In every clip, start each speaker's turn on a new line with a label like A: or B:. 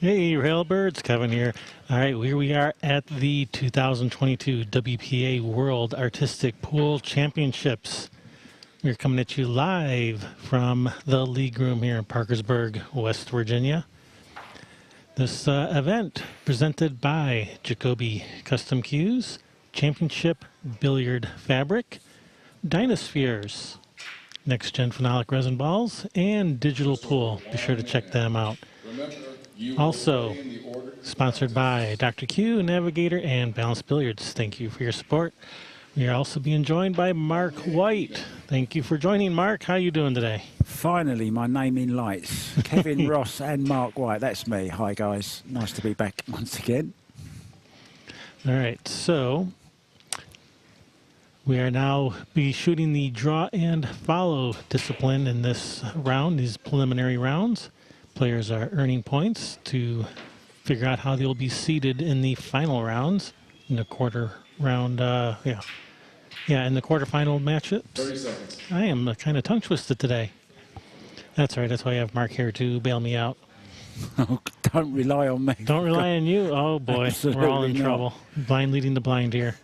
A: Hey, Railbirds, Kevin here. All right, here we are at the 2022 WPA World Artistic Pool Championships. We're coming at you live from the league room here in Parkersburg, West Virginia. This event presented by Jacoby Custom Cues, Championship Billiard Fabric, Dynaspheres, Next Gen Phenolic Resin Balls, and Digital Pool. Be sure to check them out. Also, sponsored by Dr. Q, Navigator, and Balanced Billiards. Thank you for your support. We are also being joined by Mark White. Thank you for joining, Mark. How are you doing today?
B: Finally, my name in lights. Kevin Ross and Mark White. That's me. Hi, guys. Nice to be back once again.
A: All right, so we are now be shooting the draw and follow discipline in this round, these preliminary rounds. Players are earning points to figure out how they'll be seated in the final rounds, in the quarter round, in the quarterfinal matchups.
C: 30 seconds.
A: I am kind of tongue twisted today. That's right. That's why I have Mark here to bail me out.
B: Don't rely on me.
A: Don't rely on you. Oh boy,
B: Absolutely
A: we're all in
B: not.
A: trouble. Blind leading the blind here.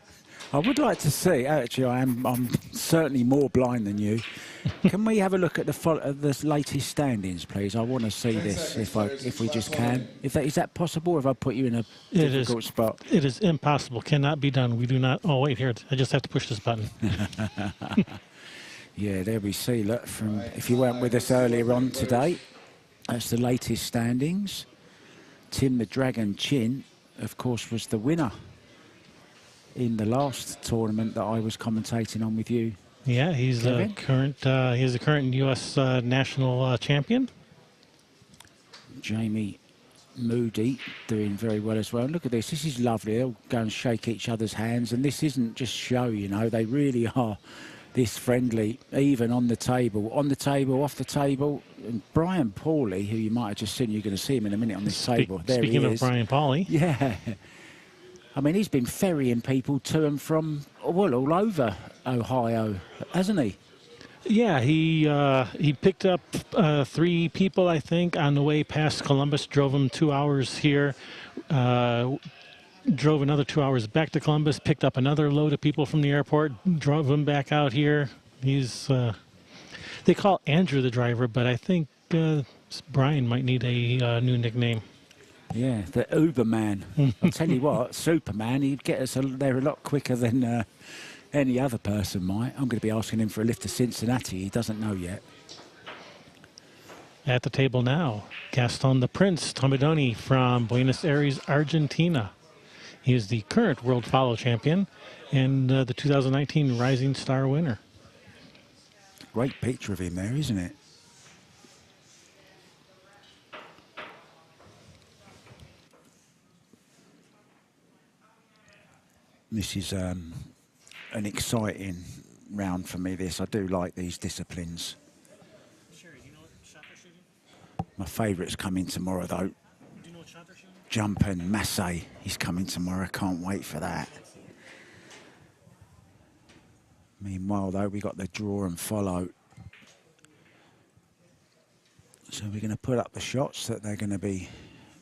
B: I would like to see. Actually, I'm certainly more blind than you. Can we have a look at the latest standings, please? I want to see this if we just can. Is that possible? If I put you in a difficult spot.
A: It is impossible. Cannot be done. We do not. Oh wait, here. I just have to push this button.
B: Yeah, there we see. Look, if you weren't with us earlier on today, that's the latest standings. Tim the Dragon Chin, of course, was the winner in the last tournament that I was commentating on with you.
A: Yeah, he's a current U.S. national champion.
B: Jamie Moody doing very well as well. And look at this. This is lovely. They'll go and shake each other's hands. And this isn't just show, you know. They really are this friendly, even on the table, off the table. And Brian Pauley, who you might have just seen, you're going to see him in a minute on this table. There he is.
A: Speaking of Brian Pauley.
B: Yeah. I mean, he's been ferrying people to and from, well, all over Ohio, hasn't he?
A: Yeah, he picked up 3 people, I think, on the way past Columbus, drove them 2 hours here, drove another 2 hours back to Columbus, picked up another load of people from the airport, drove them back out here. He's, they call Andrew the driver, but I think Brian might need a new nickname.
B: Yeah, the Uberman. I'll tell you what, Superman, he'd get us there a lot quicker than any other person might. I'm going to be asking him for a lift to Cincinnati. He doesn't know yet.
A: At the table now, Gaston the Prince Tomadoni from Buenos Aires, Argentina. He is the current World Follow Champion and the 2019 Rising Star winner.
B: Great picture of him there, isn't it? This is an exciting round for me, this. I do like these disciplines.
A: Sure, do you know what shot they're shooting?
B: My favourite's coming tomorrow, though.
A: Do you know what shot they're shooting?
B: Jumpin' Massey. He's coming tomorrow. Can't wait for that. Meanwhile, though, we got the draw and follow. So we're going to put up the shots that they're going to be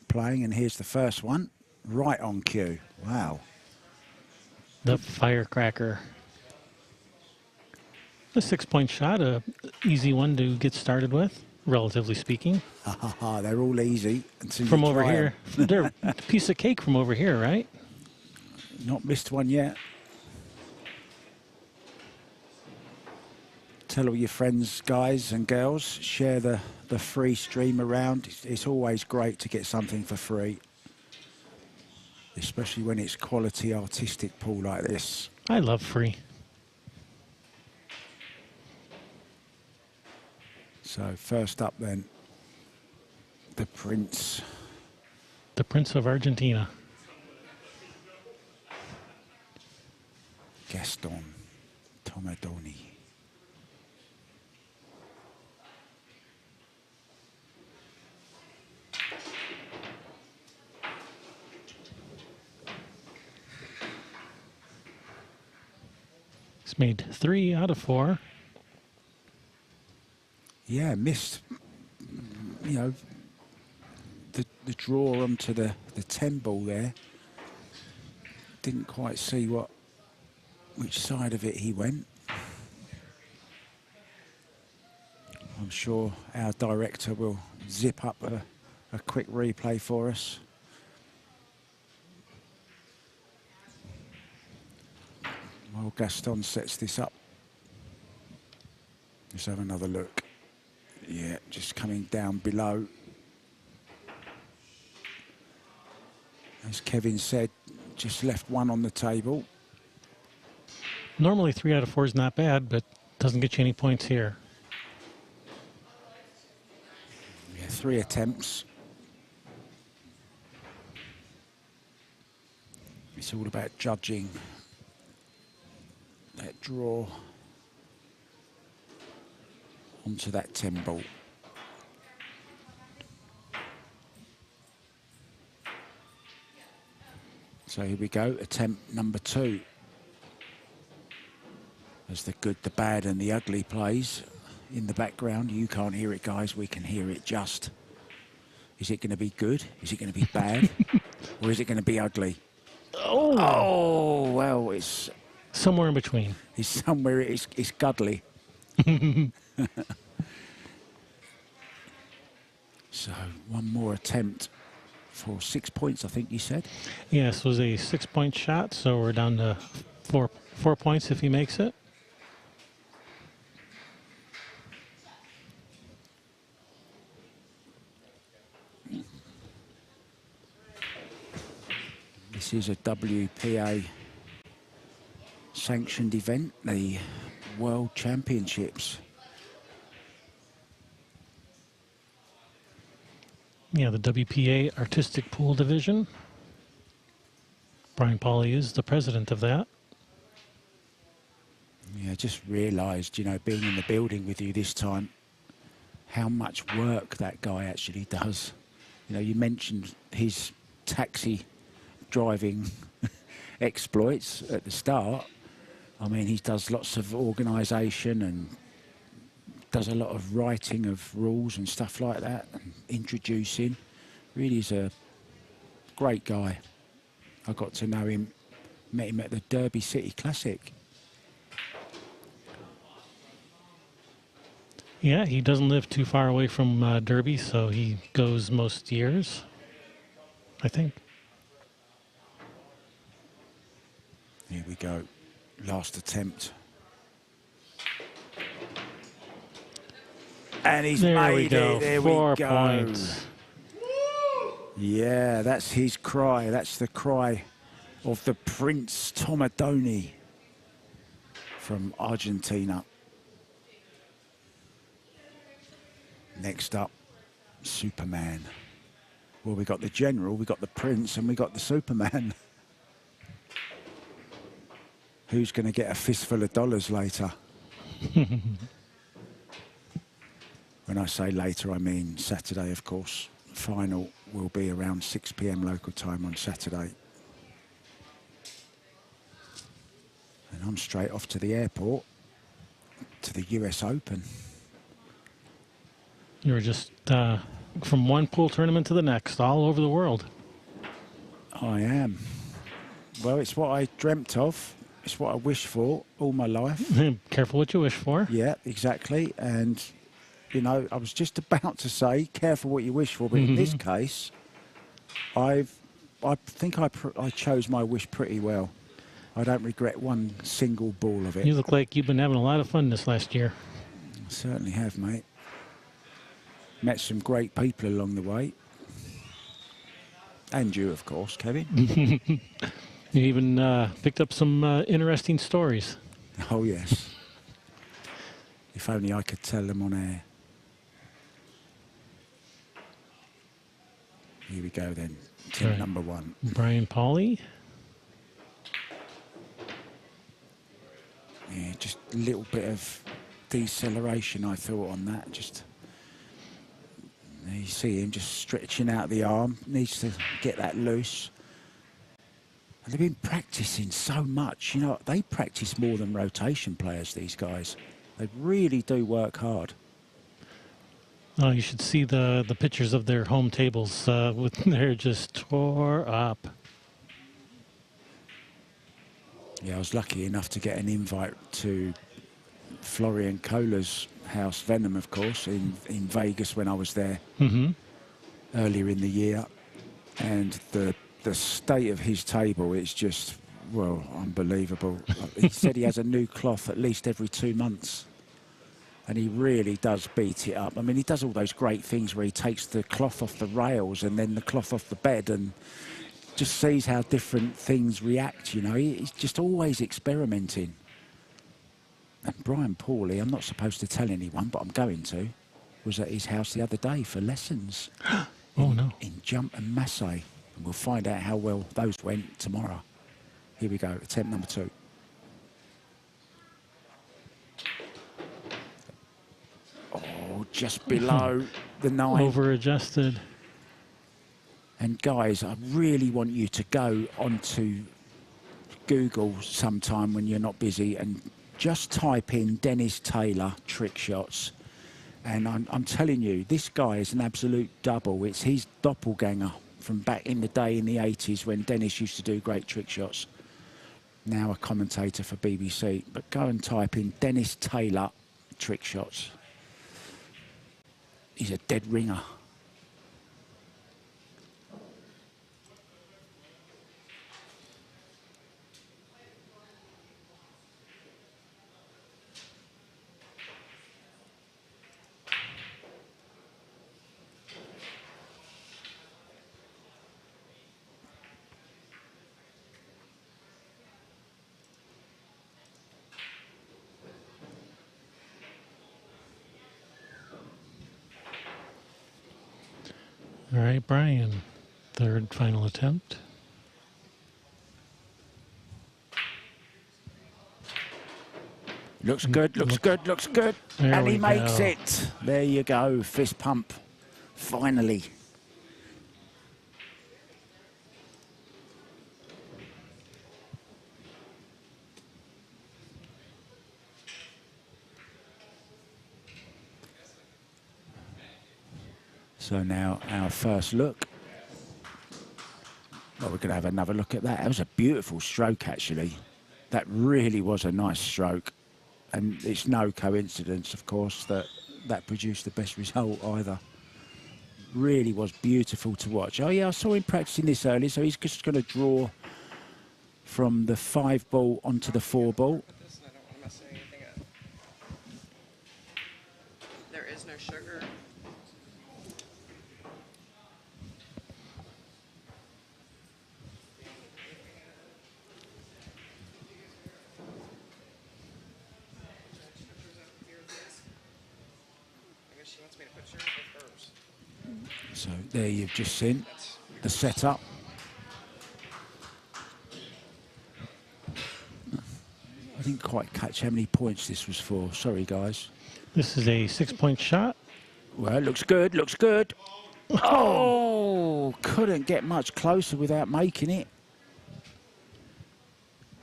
B: playing. And here's the first one. Right on cue. Wow.
A: The firecracker. The 6-point shot, a easy one to get started with, relatively speaking.
B: They're all easy.
A: From over here. They're a piece of cake from over here, right?
B: Not missed one yet. Tell all your friends, guys and girls, share the free stream around. It's always great to get something for free. Especially when it's quality artistic pool like this.
A: I love free.
B: So first up then, the Prince.
A: The Prince of Argentina.
B: Gaston Tomadoni.
A: He's made 3 out of 4.
B: Yeah, missed, you know, the draw onto the 10 ball there. Didn't quite see which side of it he went. I'm sure our director will zip up a quick replay for us. While Gaston sets this up. Let's have another look. Yeah, just coming down below. As Kevin said, just left one on the table.
A: Normally 3 out of 4 is not bad, but doesn't get you any points here.
B: Yeah, 3 attempts. It's all about judging that draw onto that 10 ball. So here we go, attempt number 2. As the good, the bad and the ugly plays in the background. You can't hear it, guys, we can hear it just. Is it going to be good? Is it going to be bad? Or is it going to be ugly? Oh, well, it's...
A: somewhere in between.
B: It's somewhere, it's godly. So, one more attempt for 6 points, I think you said.
A: Yes, it was a 6-point shot, so we're down to four points if he makes it.
B: This is a WPA sanctioned event, the World Championships.
A: Yeah, the WPA Artistic Pool Division. Brian Pauley is the president of that.
B: Yeah, I just realised, you know, being in the building with you this time, how much work that guy actually does. You know, you mentioned his taxi driving exploits at the start. I mean, he does lots of organisation and does a lot of writing of rules and stuff like that, and introducing. Really is a great guy. I got to know him, met him at the Derby City Classic.
A: Yeah, he doesn't live too far away from Derby, so he goes most years, I think.
B: Here we go. Last attempt. And he's made it. There
A: 4
B: we go.
A: points.
B: Yeah, that's his cry. That's the cry of the Prince Tomadoni from Argentina. Next up, Superman. Well, we got the General, we got the Prince, and we got the Superman. Who's going to get a fistful of dollars later? When I say later, I mean Saturday, of course. Final will be around 6 p.m. local time on Saturday. And I'm straight off to the airport to the US Open.
A: You were just from one pool tournament to the next, all over the world.
B: I am. Well, it's what I dreamt of. It's what I wished for all my life.
A: Careful what you wish for.
B: Yeah, exactly. And, you know, I was just about to say, careful what you wish for, but in this case, I think I chose my wish pretty well. I don't regret one single ball of it.
A: You look like you've been having a lot of fun this last year.
B: I certainly have, mate. Met some great people along the way. And you, of course, Kevin.
A: You even picked up some interesting stories.
B: Oh, yes. If only I could tell them on air. Here we go then. Team
A: Right.
B: number 1.
A: Brian Pauley.
B: Yeah, just a little bit of deceleration, I thought, on that. Just, you see him just stretching out the arm. Needs to get that loose. And they've been practicing so much. You know, they practice more than rotation players, these guys. They really do work hard.
A: Oh, you should see the pictures of their home tables. They're just tore up.
B: Yeah, I was lucky enough to get an invite to Florian Kohler's house, Venom, of course, in Vegas when I was there earlier in the year. And the state of his table is just, well, unbelievable. He said he has a new cloth at least every 2 months. And he really does beat it up. I mean, he does all those great things where he takes the cloth off the rails and then the cloth off the bed and just sees how different things react, you know. He's just always experimenting. And Brian Pauley, I'm not supposed to tell anyone, but I'm going to, was at his house the other day for lessons. In jump and masse. And we'll find out how well those went tomorrow. Here we go, attempt number 2. Oh, just below the 9.
A: Over adjusted.
B: And guys, I really want you to go onto Google sometime when you're not busy and just type in Dennis Taylor trick shots. And I'm telling you, this guy is an absolute double. It's his doppelganger from back in the day in the 80s when Dennis used to do great trick shots. Now a commentator for BBC. But go and type in Dennis Taylor trick shots. He's a dead ringer.
A: All right, Brian, third final attempt.
B: Looks good, looks good, looks good. And he makes it. There you go, fist pump. Finally. So now our first look. Well, we're going to have another look at that. That was a beautiful stroke, actually. That really was a nice stroke. And it's no coincidence, of course, that that produced the best result either. Really was beautiful to watch. Oh, yeah, I saw him practicing this earlier, so he's just going to draw from the 5 ball onto the 4 ball.
C: There is no sugar. She wants me to put sugar with hers.
B: So there you've just seen the setup. I didn't quite catch how many points this was for. Sorry, guys.
A: This is a 6-point shot.
B: Well, looks good, looks good. Oh, couldn't get much closer without making it.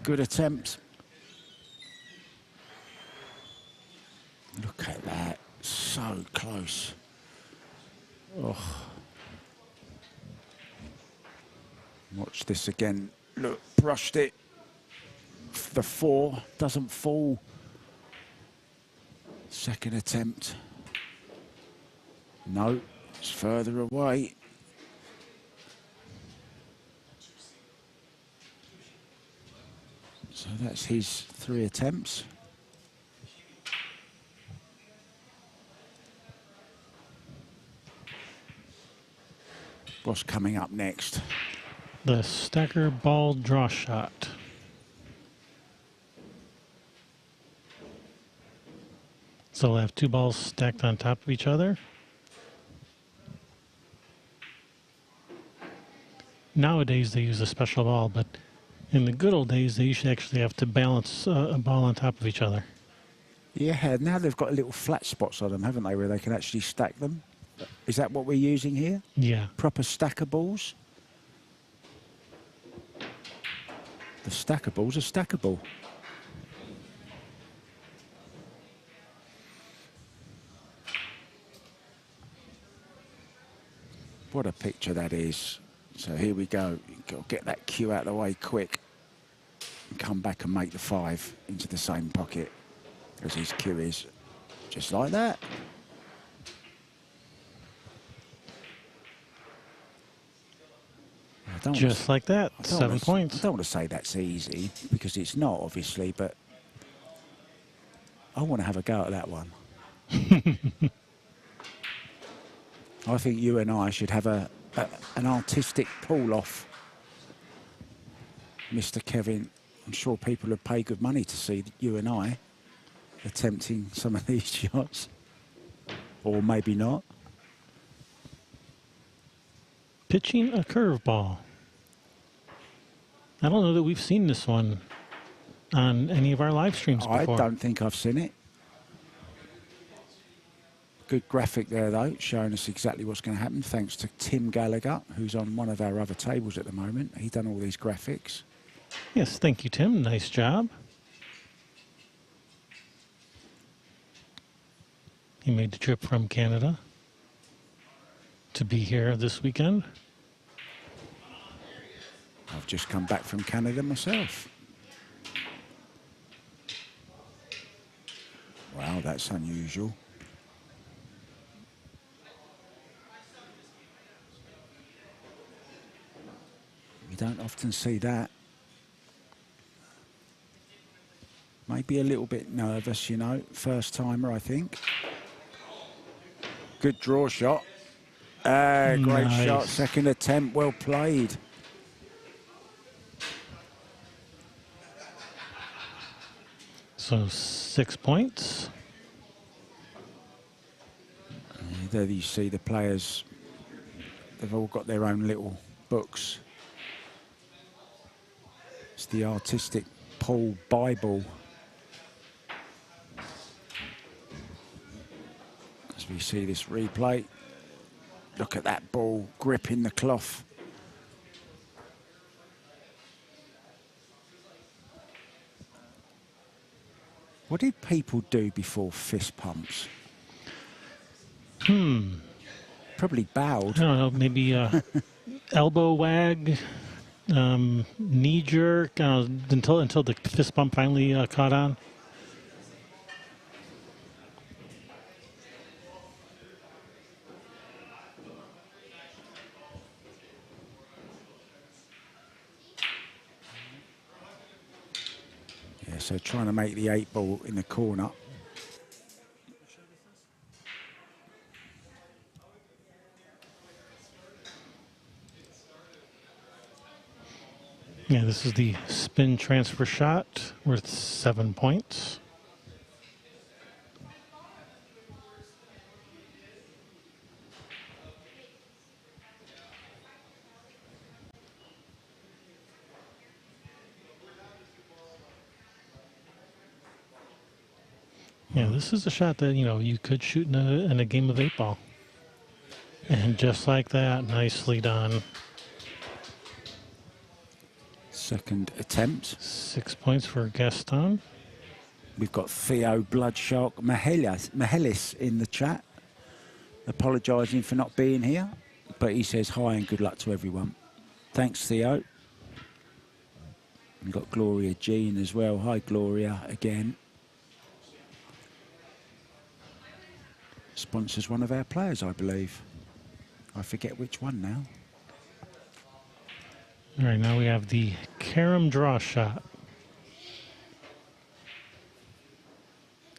B: Good attempt. Look at that. So close. Oh. Watch this again. Look, brushed it. The 4 doesn't fall. Second attempt. No, it's further away. So that's his 3 attempts. What's coming up next?
A: The stacker ball draw shot. So we'll have 2 balls stacked on top of each other. Nowadays they use a special ball, but in the good old days they used to actually have to balance a ball on top of each other.
B: Yeah, now they've got little flat spots on them, haven't they, where they can actually stack them? Is that what we're using here?
A: Yeah.
B: Proper stacker balls? The stacker balls are stackable. What a picture that is. So here we go. You've got to get that cue out of the way quick and come back and make the 5 into the same pocket as his cue is. Just like that.
A: Just like that, 7 points.
B: I don't want to say that's easy, because it's not, obviously, but I want to have a go at that one. I think you and I should have an artistic pull-off. Mr. Kevin, I'm sure people would pay good money to see you and I attempting some of these shots. Or maybe not.
A: Pitching a curveball. I don't know that we've seen this one on any of our live streams before.
B: I don't think I've seen it. Good graphic there, though, showing us exactly what's going to happen, thanks to Tim Gallagher, who's on one of our other tables at the moment. He's done all these graphics.
A: Yes, thank you, Tim. Nice job. He made the trip from Canada to be here this weekend.
B: I've just come back from Canada myself. Wow, that's unusual. You don't often see that. Maybe a little bit nervous, you know. First timer, I think. Good draw shot. Great
A: Nice.
B: shot. Second attempt. Well played.
A: So 6 points.
B: There you see the players. They've all got their own little books. It's the artistic pool Bible. As we see this replay, look at that ball gripping the cloth. What did people do before fist pumps? Probably bowed.
A: I don't know, maybe elbow wag, knee jerk, until the fist bump finally caught on.
B: Yeah, so trying to make the 8 ball in the corner.
A: Yeah, this is the spin transfer shot worth 7 points. Yeah, this is a shot that, you know, you could shoot in a game of 8 ball. And just like that, nicely done.
B: Second attempt.
A: 6 points for Gaston.
B: We've got Theo Bloodshark Mahelis in the chat, apologising for not being here, but he says hi and good luck to everyone. Thanks, Theo. We've got Gloria Jean as well. Hi, Gloria, again. Sponsors one of our players, I believe. I forget which one now.
A: All right, now we have the carom draw shot.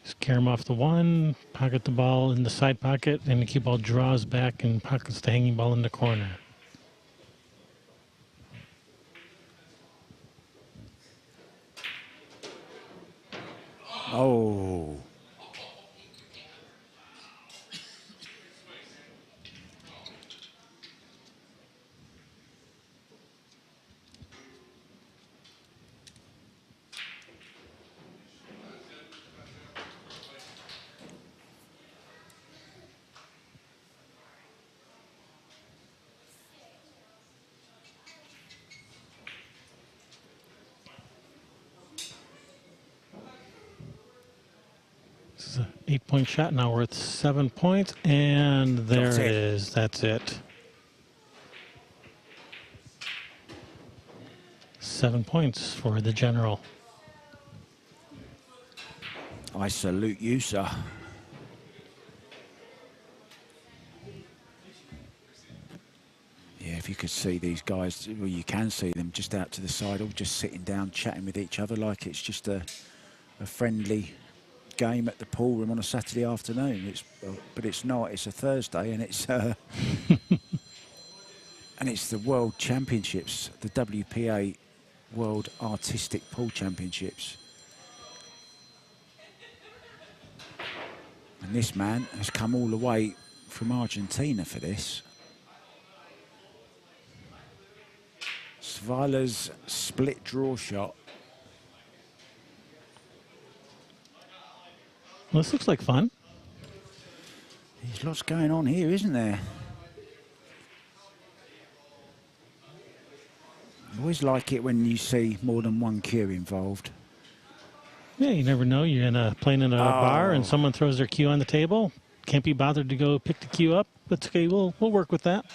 A: Just carom off the 1, pocket the ball in the side pocket, and the cue ball draws back and pockets the hanging ball in the corner.
B: Oh.
A: This is an 8-point shot now worth 7 points, and there
B: That's
A: it
B: it.
A: is. That's it. 7 points for the general.
B: I salute you, sir. Yeah, if you could see these guys, well, you can see them just out to the side, all just sitting down, chatting with each other like it's just a friendly game at the pool room on a Saturday afternoon. But it's not. It's a Thursday, and it's and it's the World Championships, the WPA World Artistic Pool Championships. And this man has come all the way from Argentina for this. Svala's split draw shot.
A: Well, this looks like fun.
B: There's lots going on here, isn't there? I always like it when you see more than one cue involved.
A: Yeah, you never know. You're playing in a bar and someone throws their cue on the table. Can't be bothered to go pick the cue up. But okay, we'll work with that.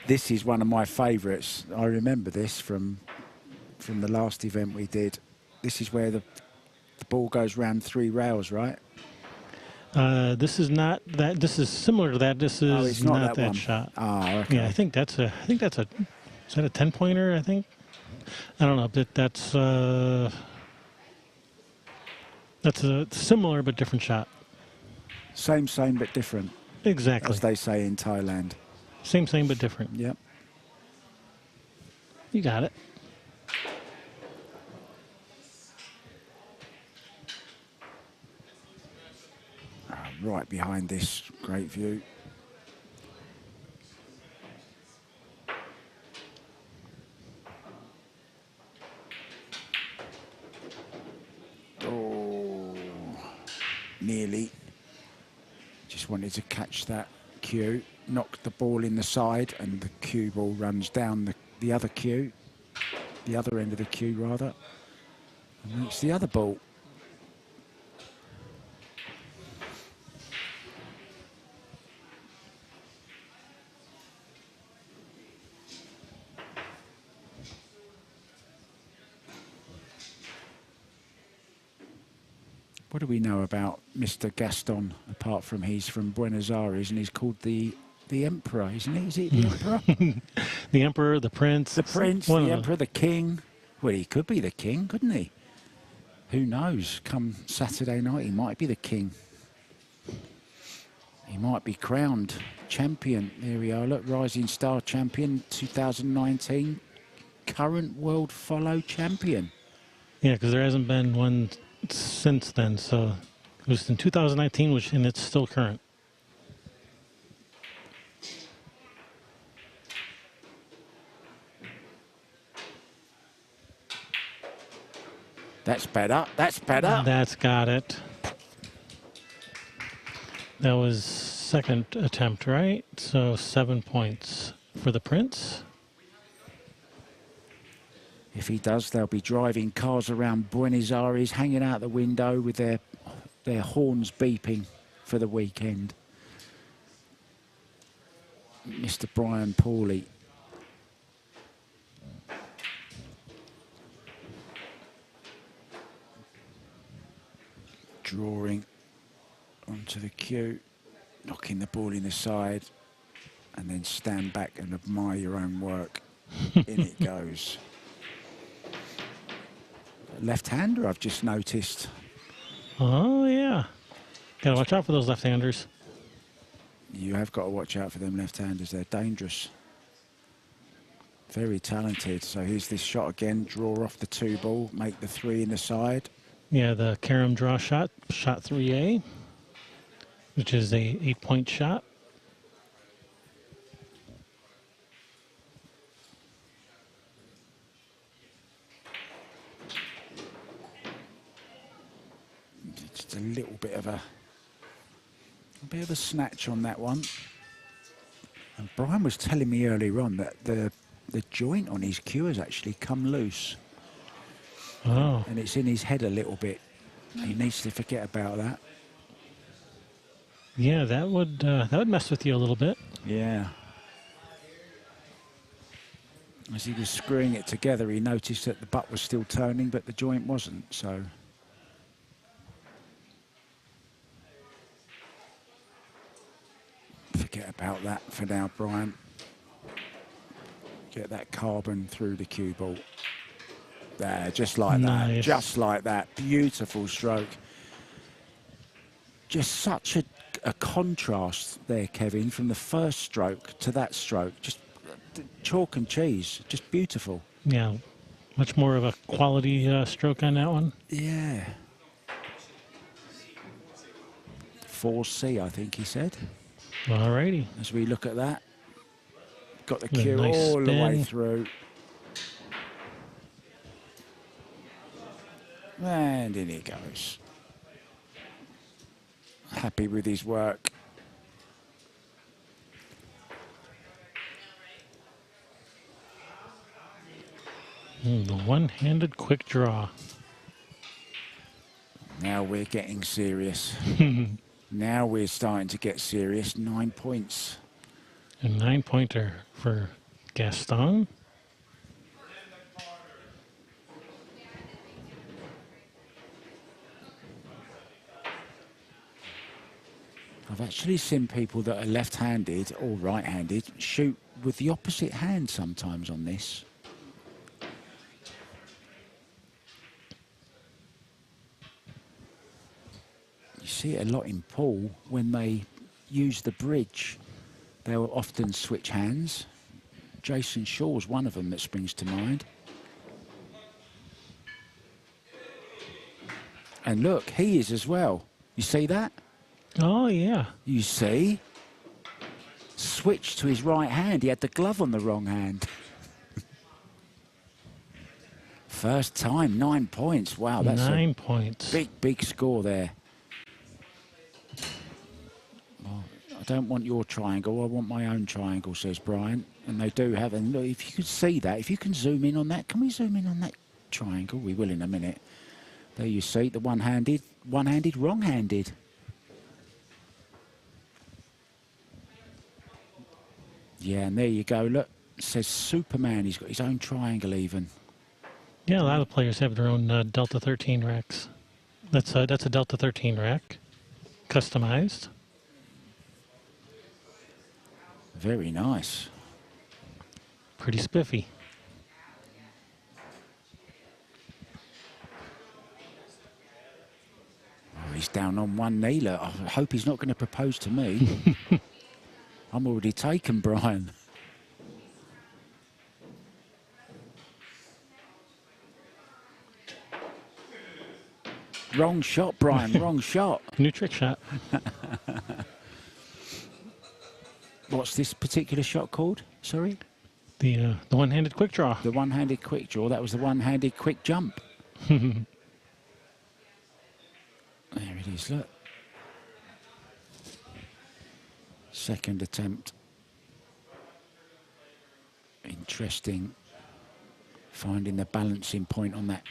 B: This is one of my favourites. I remember this from the last event we did. This is where the ball goes round 3 rails, right?
A: This is not that. This is similar to that. This is
B: it's not that one.
A: shot.
B: Oh, okay.
A: Yeah, I think that's a. Is that a 10-pointer? I think. I don't know. But that's a similar but different shot.
B: Same, but different.
A: Exactly.
B: As they say in Thailand.
A: Same but different.
B: Yep.
A: You got it.
B: Right behind this great view. Oh, nearly. Just wanted to catch that cue. Knocked the ball in the side, and the cue ball runs down the other cue. The other end of the cue, rather. And it's the other ball. What do we know about Mr. Gaston, apart from he's from Buenos Aires and he's called the Emperor, isn't he? Is he the Emperor?
A: The Emperor, the Prince.
B: The Prince, the Emperor, the King. Well, he could be the King, couldn't he? Who knows? Come Saturday night, he might be the King. He might be crowned champion. There we are, look, Rising Star Champion 2019, current World Follow Champion.
A: Yeah, because there hasn't been one since then. So it was in 2019, and it's still current.
B: That's better. That's better.
A: That's got it. That was second attempt, right? So 7 points for the Prince.
B: If he does, they'll be driving cars around Buenos Aires, hanging out the window with their horns beeping for the weekend. Mr. Brian Pauley. Drawing onto the cue, knocking the ball in the side, and then stand back and admire your own work. In it goes. Left-hander, I've just noticed.
A: Oh, yeah. Gotta watch out for those left-handers.
B: You have got to watch out for them left-handers. They're dangerous. Very talented. So here's this shot again. Draw off the 2 ball, make the 3 in the side.
A: Yeah, the Karam draw shot 3A, which is a 8-point shot.
B: Just a little bit of a snatch on that one. And Brian was telling me earlier on that the joint on his cue has actually come loose.
A: Oh.
B: And it's in his head a little bit. He needs to forget about that.
A: Yeah, that would mess with you a little bit.
B: Yeah. As he was screwing it together, he noticed that the butt was still turning, but the joint wasn't, so... Forget about that for now, Brian. Get that carbon through the cue ball. There, just like that. Just like that. Beautiful stroke. Just such a contrast there, Kevin, from the first stroke to that stroke. Just chalk and cheese. Just beautiful.
A: Yeah, much more of a quality stroke on that one.
B: Yeah. 4C, I think he said.
A: Alrighty.
B: As we look at that, got the
A: With a
B: cue
A: nice
B: all the way
A: spin.
B: through. And in he goes. Happy with his work.
A: The one-handed quick draw.
B: Now we're getting serious. Now we're starting to get serious. 9 points.
A: A 9-pointer for Gaston.
B: I've actually seen people that are left-handed or right-handed shoot with the opposite hand sometimes on this. You see it a lot in pool when they use the bridge. They'll often switch hands. Jason Shaw's one of them that springs to mind. And look, he is as well. You see that?
A: Oh, yeah.
B: You see? Switched to his right hand. He had the glove on the wrong hand. First time, 9 points. Wow, that's
A: 9 points.
B: big score there. Well, I don't want your triangle. I want my own triangle, says Brian. And they do have. And look, if you could see that, if you can zoom in on that, can we zoom in on that triangle? We will in a minute. There you see the one-handed, wrong-handed. Yeah, and there you go. Look, it says Superman. He's got his own triangle even.
A: Yeah, a lot of players have their own Delta 13 racks. That's a Delta 13 rack, customized.
B: Very nice.
A: Pretty spiffy.
B: Oh, he's down on one knee. Look, I hope he's not going to propose to me. I'm already taken, Brian. Wrong shot, Brian, wrong shot.
A: New trick shot.
B: What's this particular shot called? Sorry?
A: The one-handed quick draw.
B: The one-handed quick draw. That was the one-handed quick jump. There it is, look. Second attempt. Interesting. Finding the balancing point on that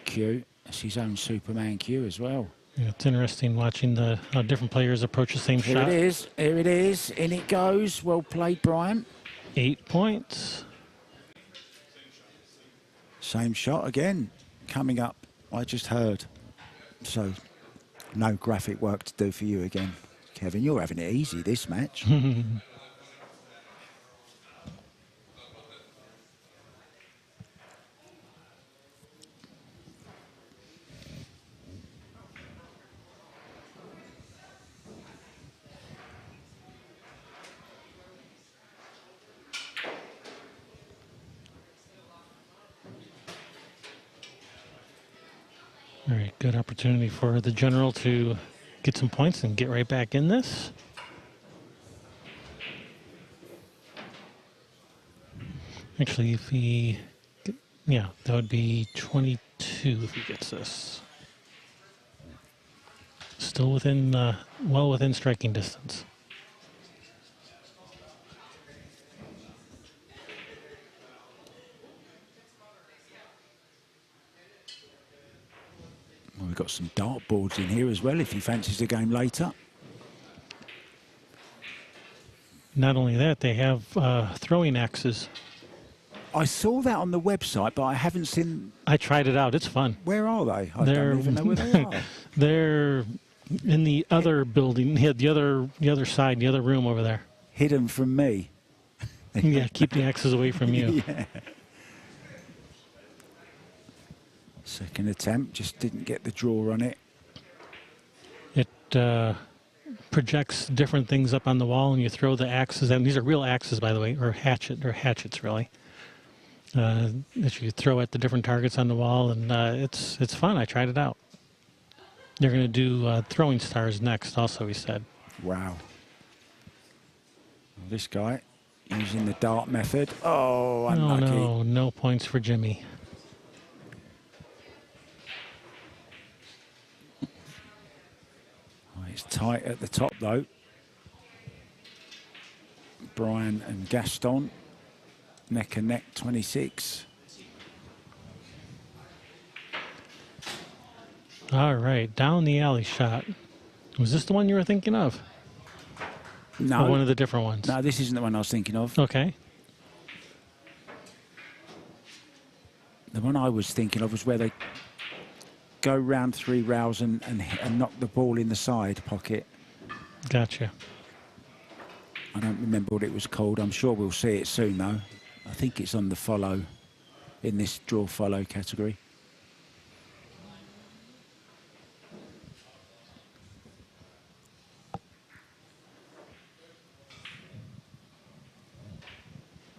B: cue. That's his own Superman cue as well.
A: Yeah, it's interesting watching how different players approach the same
B: Here
A: shot.
B: it is. Here it is. In it goes. Well played, Brian.
A: 8 points.
B: Same shot again. Coming up. I just heard. So, no graphic work to do for you again. Kevin, you're having it easy this match.
A: All right, good opportunity for the general to get some points and get right back in this. Actually, if he, yeah, that would be 22 if he gets this. Still within, well within striking distance.
B: Well, we've got some dartboards in here as well if he fancies a game later.
A: Not only that, they have throwing axes
B: I saw that on the website, but I haven't seen.
A: I tried it out. It's fun.
B: Where are they? I
A: They're-
B: don't even know where they are.
A: They're in the other building. Yeah, the other side, the other room over there.
B: Hidden from me.
A: Yeah, keep the X's away from you.
B: Yeah. Second attempt, just didn't get the draw on it.
A: It projects different things up on the wall, and you throw the axes. And these are real axes, by the way, or hatchets, really. That you throw at the different targets on the wall, and it's fun. I tried it out. They're going to do throwing stars next, also, he said.
B: Wow. This guy using the dart method. Oh, unlucky.
A: No points for Jimmy.
B: Oh, it's tight at the top, though. Brian and Gaston, neck and neck, 26.
A: All right, down the alley shot. Was this the one you were thinking of?
B: No.
A: Or one of the different ones?
B: No, this isn't the one I was thinking of.
A: Okay.
B: The one I was thinking of was where they go round 3 rails and knock the ball in the side pocket.
A: Gotcha.
B: I don't remember what it was called. I'm sure we'll see it soon, though. I think it's on the follow, in this draw follow category.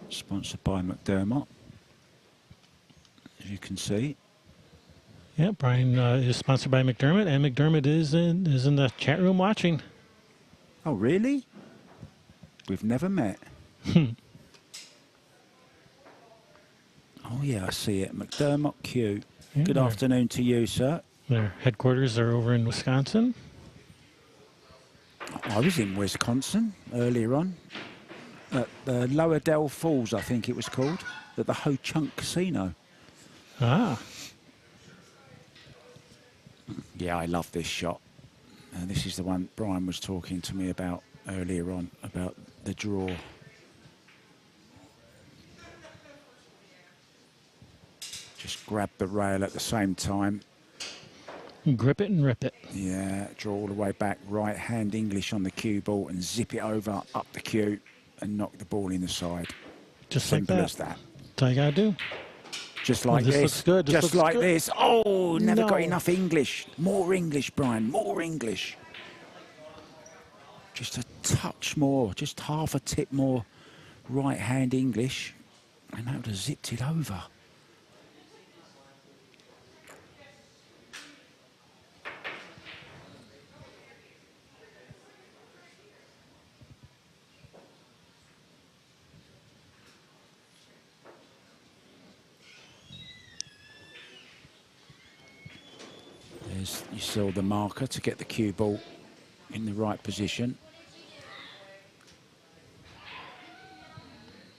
B: Sponsored by McDermott, as you can see.
A: Yeah, Brian is sponsored by McDermott, and McDermott is in the chat room watching.
B: Oh, really? We've never met. Oh, yeah, I see it. McDermott Q.
A: Yeah,
B: Good afternoon to you, sir.
A: Their headquarters are over in Wisconsin.
B: I was in Wisconsin earlier on. At the Lower Dell Falls, I think it was called. At the Ho Chunk Casino.
A: Ah.
B: Yeah, I love this shot. And this is the one Brian was talking to me about earlier on, about the draw. Just grab the rail at the same time.
A: Grip it and rip it.
B: Yeah, draw all the way back, right hand English on the cue ball and zip it over up the cue and knock the ball in the side.
A: Just
B: Simple
A: like that.
B: as that.
A: That's all you got to do.
B: Just like
A: this
B: this.
A: looks good. This
B: Just
A: looks
B: like
A: good.
B: this. Oh, never got
A: No.
B: enough English. More English, Brian. More English. Just a touch more. Just half a tip more right hand English. And that would have zipped it over. You saw the marker to get the cue ball in the right position.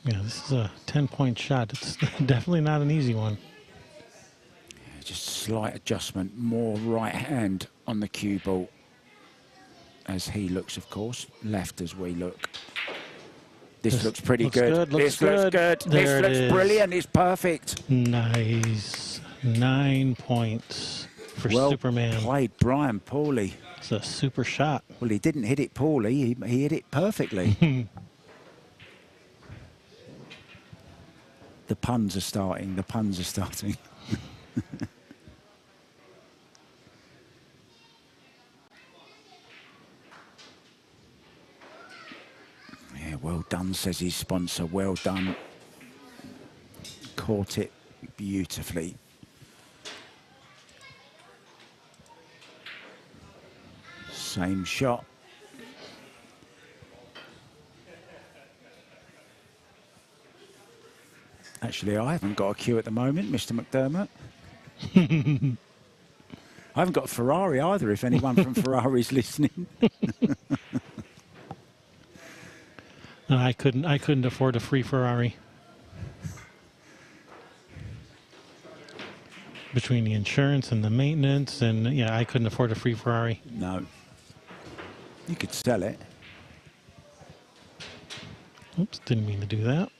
A: Yeah, this is a 10-point shot. It's definitely not an easy one.
B: Just slight adjustment, more right hand on the cue ball as he looks, of course, left as we look. This looks pretty
A: looks
B: good.
A: good,
B: This
A: looks
B: looks
A: good.
B: good.
A: There it
B: This looks
A: is.
B: brilliant. It's perfect.
A: Nice. 9 points for
B: Well
A: Superman.
B: played, Brian Pauley.
A: It's a super shot.
B: Well, he didn't hit it poorly. He hit it perfectly. The puns are starting. The puns are starting. Yeah, well done, says his sponsor. Well done. Caught it beautifully. Same shot. Actually, I haven't got a cue at the moment, Mr. McDermott. I haven't got a Ferrari either, if anyone from Ferrari's listening.
A: I couldn't afford a free Ferrari. Between the insurance and the maintenance, and yeah, I couldn't afford a free Ferrari.
B: No. You could sell it.
A: Oops, didn't mean to do that.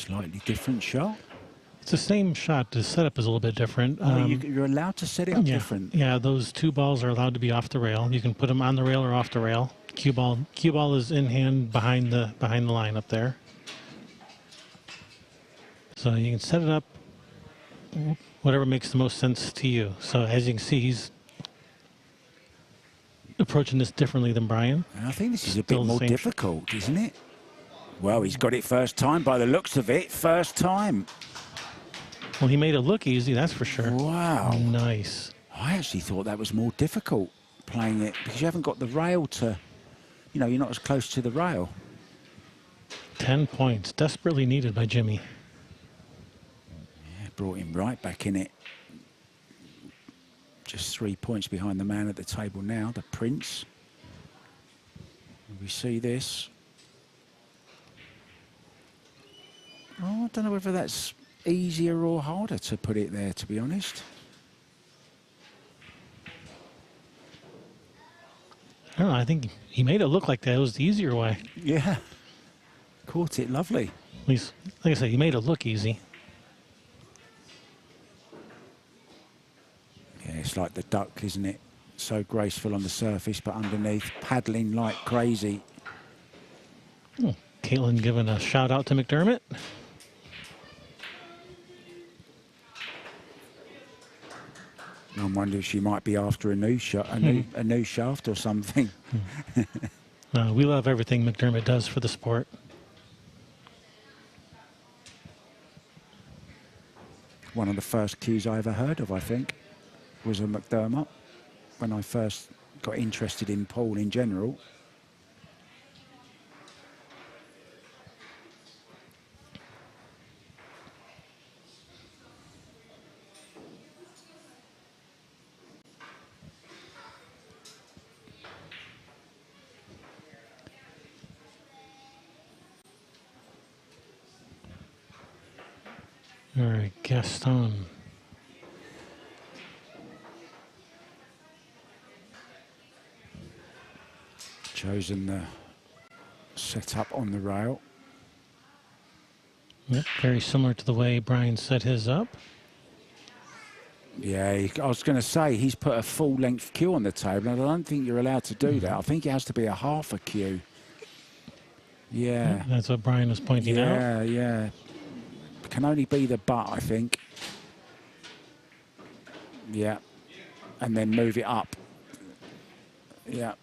B: Slightly different shot.
A: It's the same shot. The setup is a little bit different.
B: You're allowed to set it up
A: yeah,
B: different.
A: yeah. Those two balls are allowed to be off the rail. You can put them on the rail or off the rail. Cue ball is in hand behind the line up there. So you can set it up whatever makes the most sense to you. So as you can see, he's approaching this differently than Brian.
B: I think this is a
A: Still
B: bit
A: the
B: more
A: same
B: difficult, isn't it? Well, he's got it first time by the looks of it. First time.
A: Well, he made it look easy, that's for sure.
B: Wow.
A: Nice.
B: I actually thought that was more difficult playing it because you haven't got the rail to, you know, you're not as close to the rail.
A: 10 points, desperately needed by Jimmy.
B: Yeah, brought him right back in it. Just 3 points behind the man at the table now, the Prince. We see this. Oh, I don't know whether that's easier or harder to put it there, to be honest.
A: I don't know, I think he made it look like that was the easier way.
B: Yeah. Caught it lovely.
A: At least, like I said, he made it look easy.
B: Yeah, it's like the duck, isn't it? So graceful on the surface, but underneath, paddling like crazy.
A: Oh, Caitlin giving a shout out to McDermott.
B: I wonder if she might be after a new shot, a new shaft or something.
A: We love everything McDermott does for the sport.
B: One of the first cues I ever heard of, I think, was a McDermott when I first got interested in pool in general.
A: All right, Gaston.
B: Chosen the setup on the rail.
A: Yep, very similar to the way Brian set his up.
B: Yeah, I was going to say he's put a full-length cue on the table, and I don't think you're allowed to do that. I think it has to be a half a cue. Yeah.
A: That's what Brian was pointing out.
B: Yeah, yeah. Can only be the butt, I think. Yeah. And then move it up. Yeah.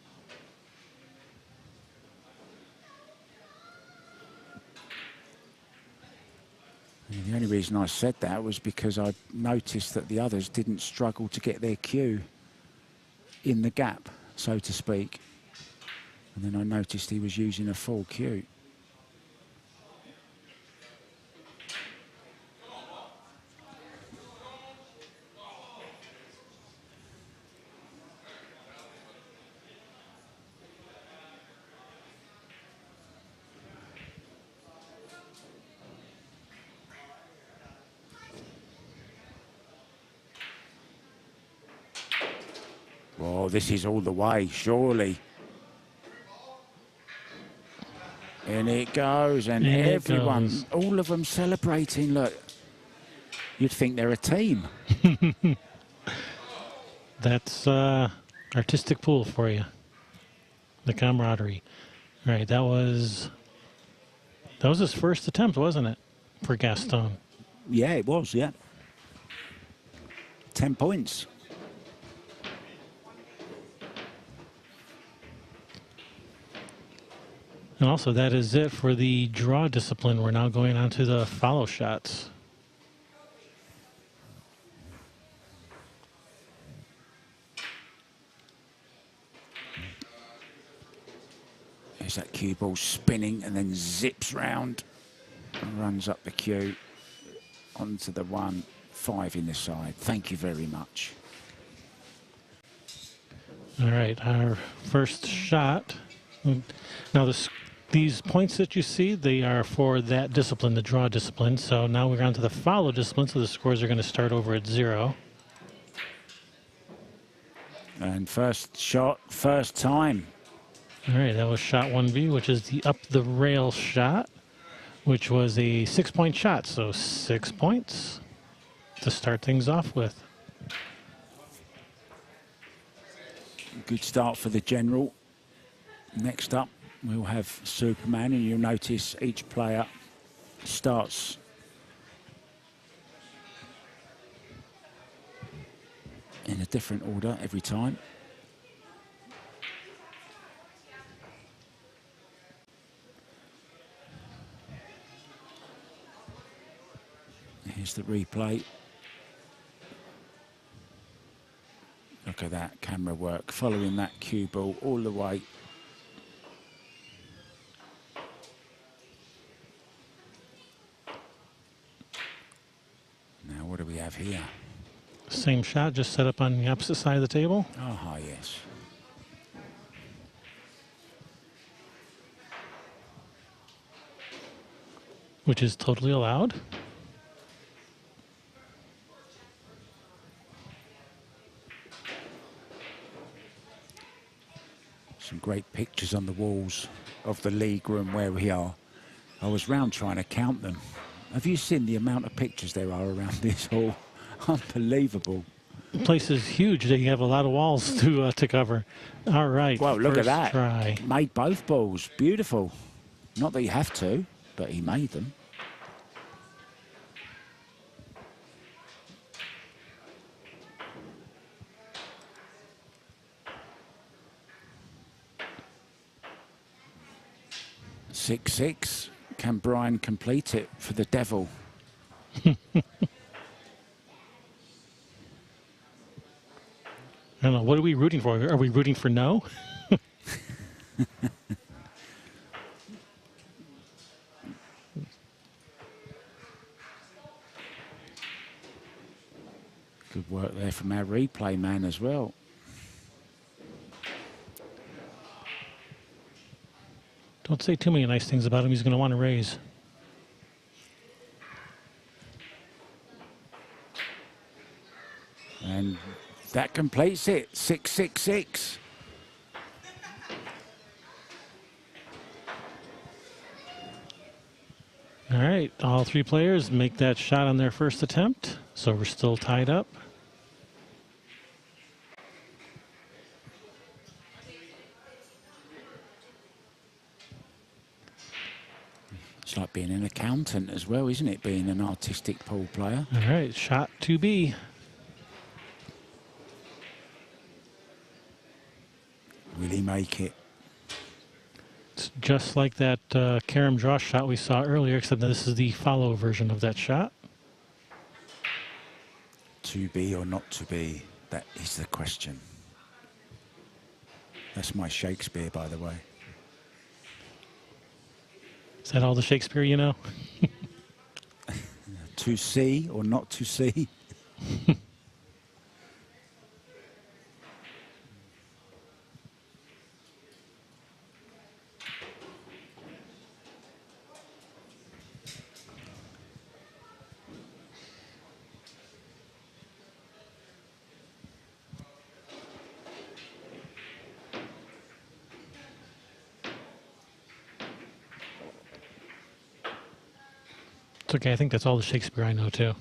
B: And the only reason I said that was because I noticed that the others didn't struggle to get their cue in the gap, so to speak. And then I noticed he was using a full cue. Oh, this is all the way, surely. And it goes, and
A: In it
B: everyone,
A: goes.
B: all of them celebrating. Look, you'd think they're a team.
A: That's artistic pool for you. The camaraderie. All right, that was his first attempt, wasn't it, for Gaston?
B: Yeah, it was, yeah. 10 points.
A: And also, that is it for the draw discipline. We're now going on to the follow shots.
B: There's that cue ball spinning and then zips round and runs up the cue onto the 1-5 in the side. Thank you very much.
A: All right, our first shot. Now, these points that you see, they are for that discipline, the draw discipline. So now we're on to the follow discipline, so the scores are going to start over at 0.
B: And first shot, first time.
A: All right, that was shot 1B, which is the up the rail shot. which was a 6-point shot. So 6 points to start things off with.
B: Good start for the general. Next up, we'll have Superman, and you'll notice each player starts in a different order every time. Here's the replay. Look at that camera work, following that cue ball all the way. Now, what do we have here?
A: Same shot, just set up on the opposite side of the table.
B: Ah, yes.
A: Which is totally allowed.
B: Some great pictures on the walls of the league room where we are. I was round trying to count them. Have you seen the amount of pictures there are around this hall? Unbelievable.
A: The place is huge. They have a lot of walls to cover. All right.
B: Well, look at
A: first
B: that.
A: Try.
B: Made both balls. Beautiful. Not that you have to, but he made them. Six. Can Brian complete it for the Devil?
A: I don't know. What are we rooting for? Are we rooting for no?
B: Good work there from our replay man as well.
A: Don't say too many nice things about him. He's going to want to raise.
B: And that completes it. 6.
A: All right. All three players make that shot on their first attempt. So we're still tied up.
B: It's like being an accountant as well, isn't it? Being an artistic pool player.
A: All right. Shot 2B.
B: Will he make it?
A: It's just like that carom draw shot we saw earlier, except that this is the follow version of that shot.
B: To be or not to be? That is the question. That's my Shakespeare, by the way.
A: Is that all the Shakespeare you know?
B: To see or not to see?
A: It's okay. I think that's all the Shakespeare I know, too.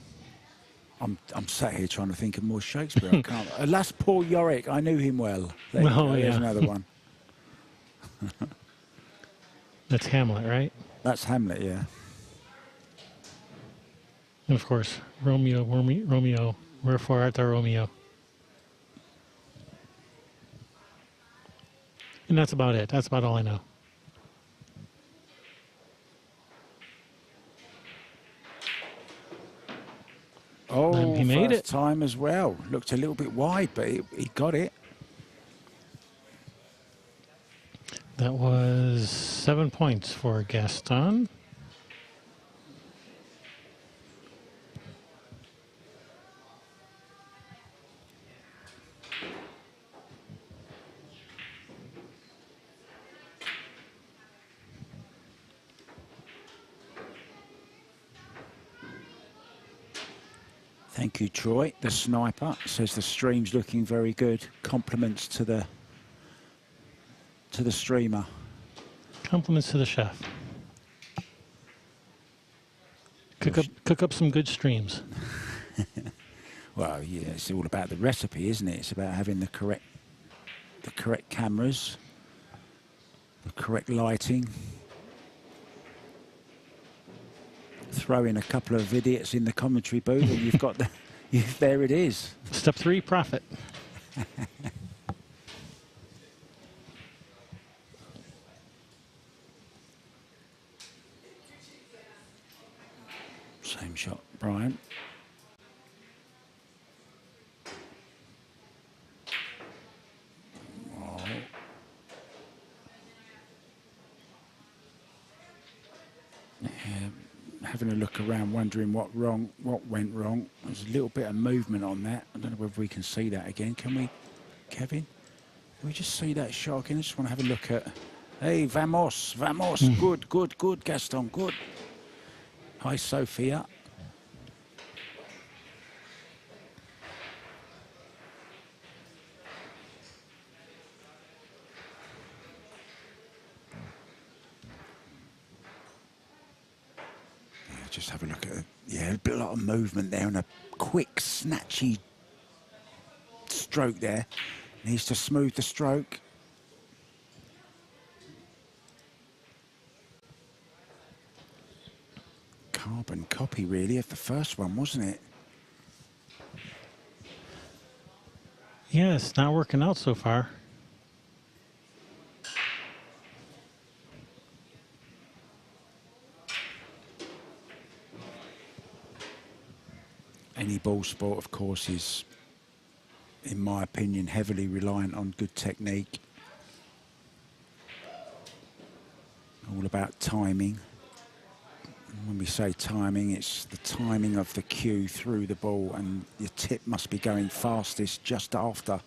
B: I'm sat here trying to think of more Shakespeare. I can't. Alas, Paul Yorick. I knew him well. There you
A: Oh,
B: go. There's
A: yeah.
B: another one.
A: That's Hamlet, right?
B: That's Hamlet, yeah.
A: And, of course, Romeo, wherefore art thou Romeo? And that's about it. That's about all I know.
B: Oh,
A: And he made
B: first
A: it.
B: time as well. Looked a little bit wide, but he got it.
A: That was 7 points for Gaston.
B: Thank you, Troy. The sniper says the stream's looking very good. Compliments to the streamer.
A: Compliments to the chef. Cook up some good streams.
B: Well, yeah, it's all about the recipe, isn't it? It's about having the correct cameras, the correct lighting. Throw in a couple of idiots in the commentary booth, and you've got there it is.
A: Step 3, profit.
B: Same shot, Brian. Oh. Yeah, having a look around, wondering what went wrong. There's a little bit of movement on that. I don't know whether we can see that again. Can we, Kevin? Can we just see that shot again? I just want to have a look at. Hey, vamos. Good, Gaston, good. Hi, Sophia. Yeah, just have a look at it. Yeah, a lot of movement there and a quick, snatchy stroke there. Needs to smooth the stroke. Carbon copy, really, of the first one, wasn't it?
A: Yeah, it's not working out so far.
B: Any ball sport, of course, is, in my opinion, heavily reliant on good technique. All about timing. When we say timing, it's the timing of the cue through the ball, and your tip must be going fastest just after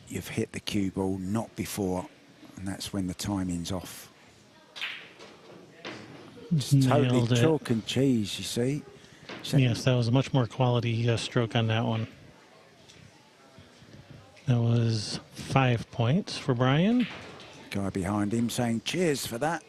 B: you've hit the cue ball, not before, and that's when the timing's off. It's totally chalk and cheese, you see.
A: Yes, that was a much more quality stroke on that one. That was 5 points for Brian.
B: Guy behind him saying cheers for that.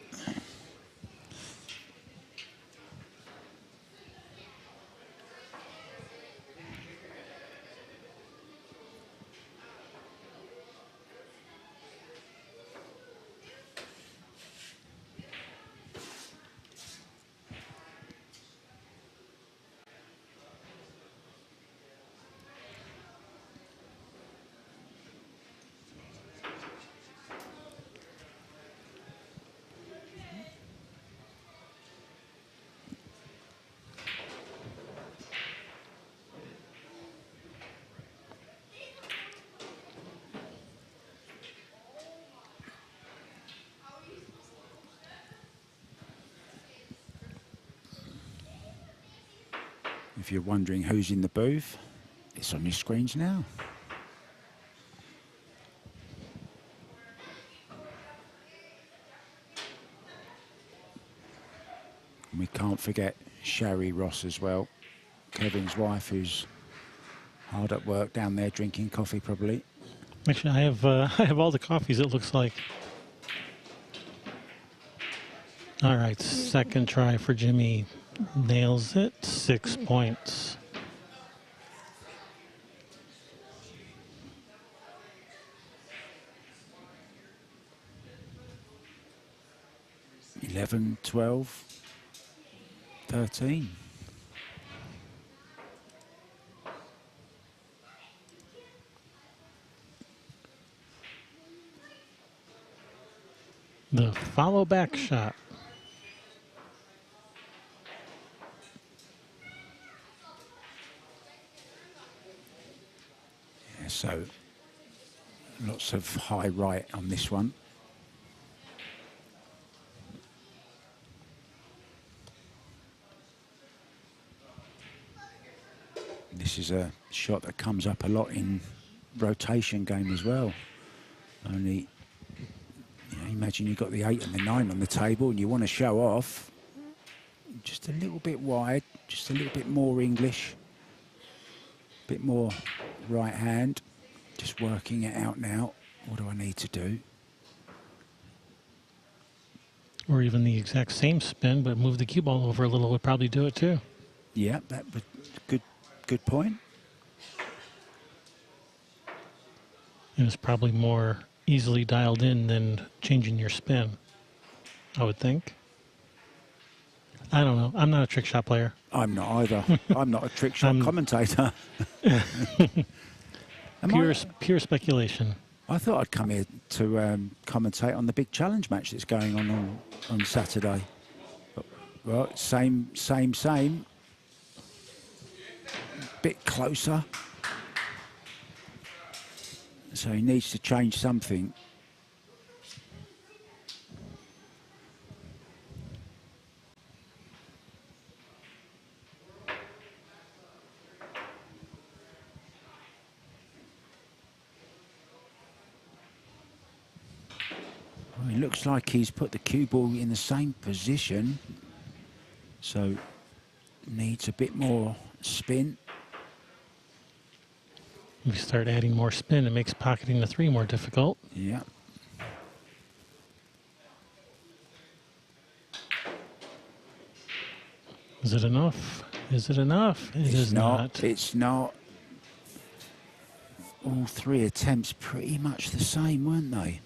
B: If you're wondering who's in the booth, it's on your screens now. And we can't forget Sherry Ross as well, Kevin's wife, who's hard at work down there drinking coffee probably.
A: Actually, I have all the coffees, it looks like. All right, second try for Jimmy. Nails it, 6 points.
B: $11, $12, $13.
A: The follow back shot.
B: So lots of high right on this one. This is a shot that comes up a lot in rotation game as well. Only, you know, imagine you've got the 8 and the 9 on the table and you want to show off. Just a little bit wide, just a little bit more English. A bit more right hand. Just working it out now. What do I need to do?
A: Or even the exact same spin, but move the cue ball over a little would probably do it too.
B: Yeah, that was good point.
A: And it's probably more easily dialed in than changing your spin, I would think. I don't know. I'm not a trick shot player.
B: I'm not either. I'm not a trick shot commentator.
A: Pure speculation.
B: I thought I'd come here to commentate on the big challenge match that's going on Saturday. But, well, same. Bit closer. So he needs to change something. Well, it looks like he's put the cue ball in the same position. So needs a bit more spin.
A: If you start adding more spin, it makes pocketing the 3 more difficult.
B: Yeah.
A: Is it enough? Is it enough? It is not.
B: It's not. All 3 attempts pretty much the same, weren't they?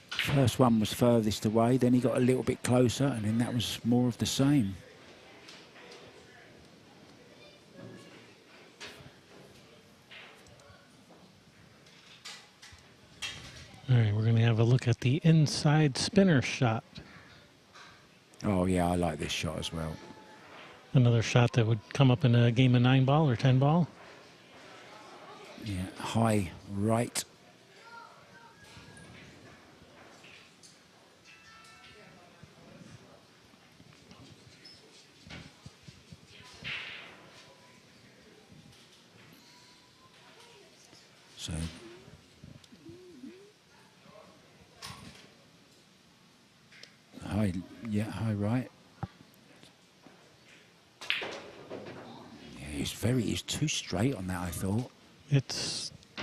B: First one was furthest away, then he got a little bit closer, and then that was more of the same.
A: All right, we're going to have a look at the inside spinner shot.
B: Oh, yeah, I like this shot as well.
A: Another shot that would come up in a game of 9 ball or 10 ball.
B: Yeah, high right. So high, yeah, high right. Yeah, he's too straight on that, I thought.
A: It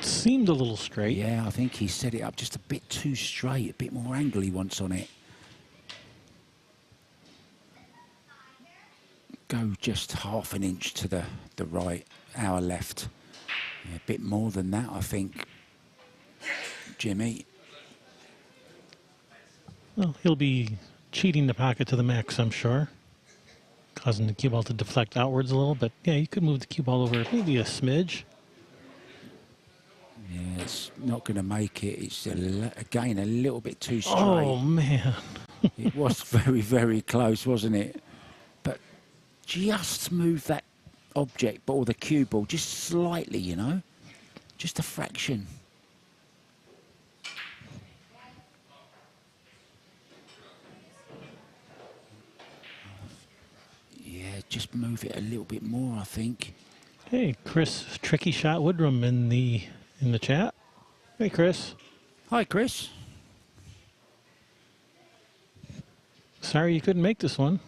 A: seemed a little straight.
B: Yeah, I think he set it up just a bit too straight, a bit more angle he wants on it. Go just half an inch to the right, our left. Yeah, a bit more than that, I think, Jimmy.
A: Well, he'll be cheating the pocket to the max, I'm sure. Causing the cue ball to deflect outwards a little, but yeah, you could move the cue ball over maybe a smidge.
B: Yeah, it's not going to make it. It's, again, a little bit too straight.
A: Oh, man.
B: It was very, very close, wasn't it? But just move that object, or the cue ball, just slightly, you know? Just a fraction. Yeah, just move it a little bit more, I think.
A: Hey, Chris, Tricky Shot Woodrum in the chat. Hey, Chris.
B: Hi, Chris.
A: Sorry you couldn't make this one.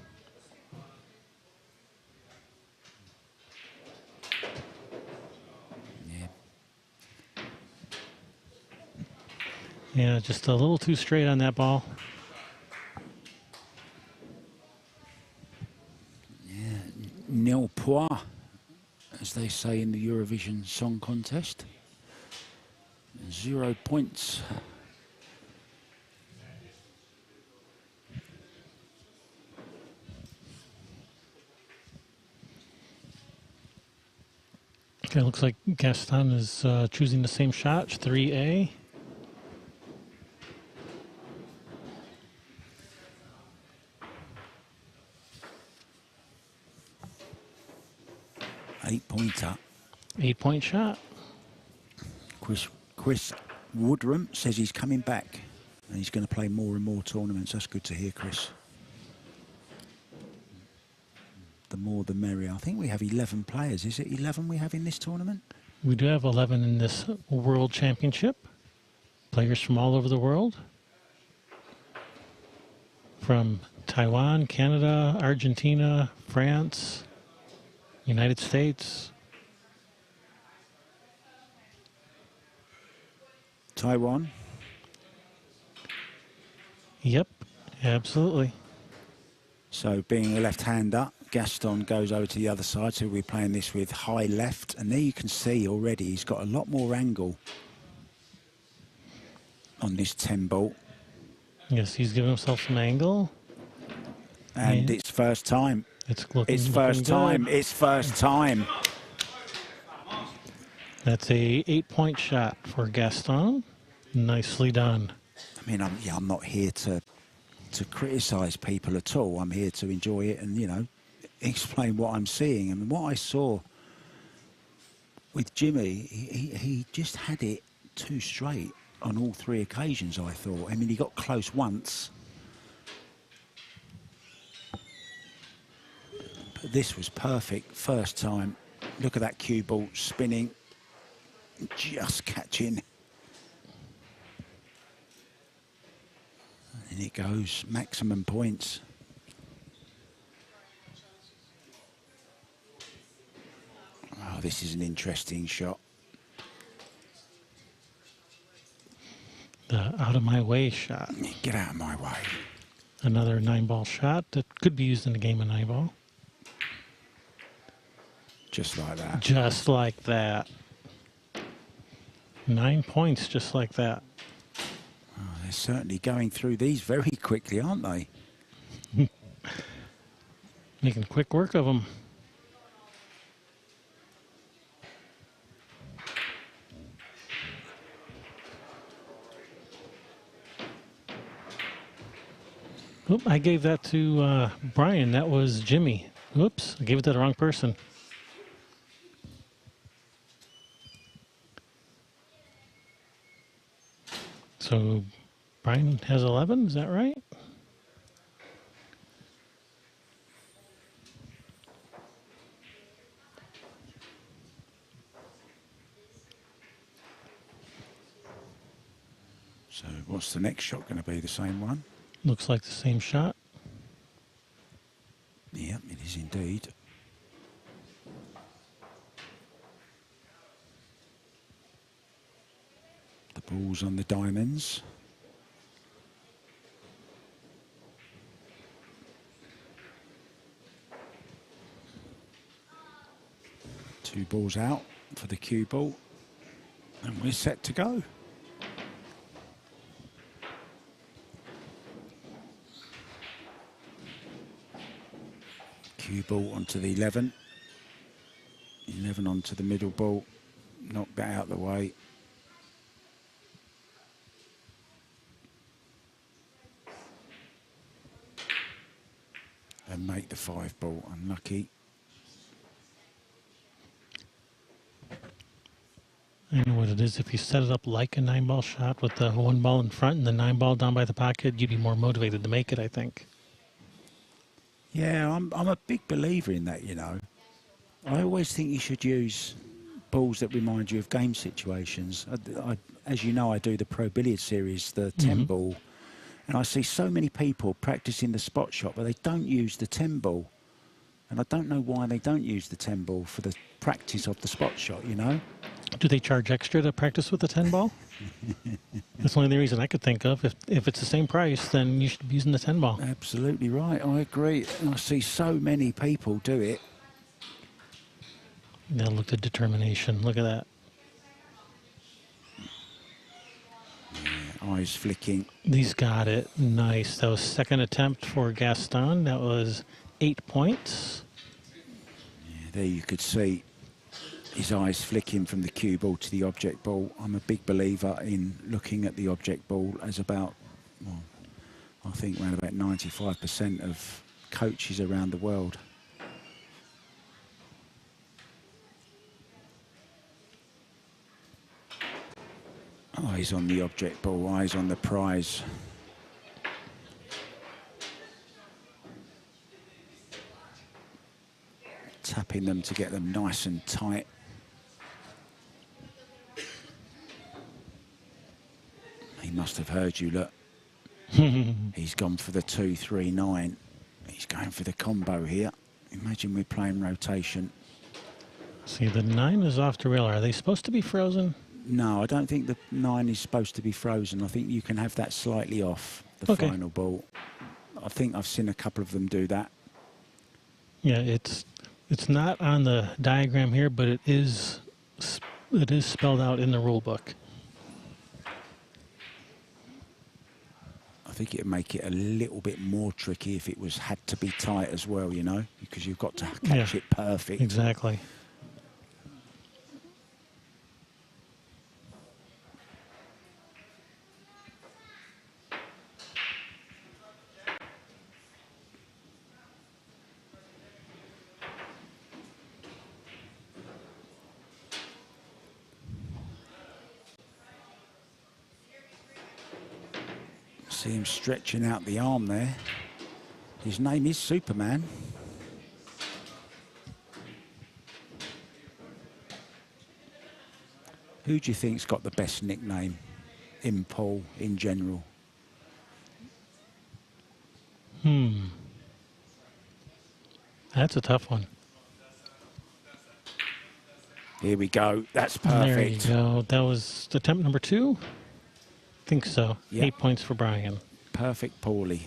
B: Yeah.
A: Yeah, just a little too straight on that ball.
B: Yeah, nil point, as they say in the Eurovision Song Contest. 0 points.
A: Okay, looks like Gaston is choosing the same shot, 3A.
B: Eight-pointer.
A: 8-point shot.
B: Chris Woodrum says he's coming back and he's going to play more and more tournaments. That's good to hear, Chris. The more the merrier. I think we have 11 players. Is it 11 we have in this tournament?
A: We do have 11 in this World Championship. Players from all over the world. From Taiwan, Canada, Argentina, France, United States.
B: Taiwan.
A: Yep, absolutely.
B: So being a left-hander, Gaston goes over to the other side, so we're playing this with high left, and there you can see already he's got a lot more angle on this 10 ball.
A: Yes, he's giving himself some angle.
B: And it's first time.
A: It's looking,
B: It's first time.
A: good.
B: It's first time.
A: That's a 8-point shot for Gaston. Nicely done.
B: I mean, I'm not here to criticise people at all. I'm here to enjoy it and, you know, explain what I'm seeing. And what I saw with Jimmy, he just had it too straight on all three occasions, I thought. I mean, he got close once. But this was perfect first time. Look at that cue ball spinning, just catching. And it goes, maximum points. Oh, this is an interesting shot.
A: The out of my way shot.
B: Get out of my way.
A: Another 9-ball shot that could be used in a game of 9-ball.
B: Just like that.
A: Just like that. 9 points just like that.
B: Oh, they're certainly going through these very quickly, aren't they?
A: Making quick work of them. Oop, I gave that to Brian. That was Jimmy. Oops, I gave it to the wrong person. So Brian has 11, is that right?
B: So what's the next shot going to be? The same one?
A: Looks like the same shot.
B: Yeah, it is indeed. The ball's on the diamonds. Two balls out for the cue ball. And we're set to go. Cue ball onto the 11. 11 onto the middle ball. Knock that out of the way. And make the 5 ball. Unlucky.
A: I know what it is. If you set it up like a 9-ball shot with the 1 ball in front and the 9 ball down by the pocket, you'd be more motivated to make it, I think.
B: Yeah, I'm a big believer in that, you know. I always think you should use balls that remind you of game situations. As you know, I do the Pro Billiard Series, the 10 ball, and I see so many people practicing the spot shot, but they don't use the 10 ball. And I don't know why they don't use the 10 ball for the practice of the spot shot, you know.
A: Do they charge extra to practice with the 10 ball? That's the only reason I could think of. If it's the same price, then you should be using the 10 ball.
B: Absolutely right. I agree. And I see so many people do it.
A: Now look at determination. Look at that.
B: Yeah, eyes flicking.
A: He's got it. Nice. That was second attempt for Gaston. That was 8 points.
B: Yeah, there you could see his eyes flicking from the cue ball to the object ball. I'm a big believer in looking at the object ball as about, well, I think around about 95% of coaches around the world. Eyes on the object ball, eyes on the prize. Tapping them to get them nice and tight. He must have heard you, look. He's gone for the 2-3-9. He's going for the combo here. Imagine we're playing rotation.
A: See, the 9 is off the rail. Are they supposed to be frozen?
B: No, I don't think the 9 is supposed to be frozen. I think you can have that slightly off the
A: Okay.
B: final ball. I think I've seen a couple of them do that.
A: Yeah, it's not on the diagram here, but it is spelled out in the rule book.
B: I think it'd make it a little bit more tricky if it was had to be tight as well, you know, because you've got to catch
A: Yeah,
B: it perfect.
A: Exactly.
B: See him stretching out the arm there. His name is Superman. Who do you think's got the best nickname in pool in general?
A: That's a tough one.
B: Here we go. That's
A: There you
B: perfect.
A: go. That was attempt number 2. Think so.
B: Yep.
A: 8 points for Brian.
B: Perfect, Pauley.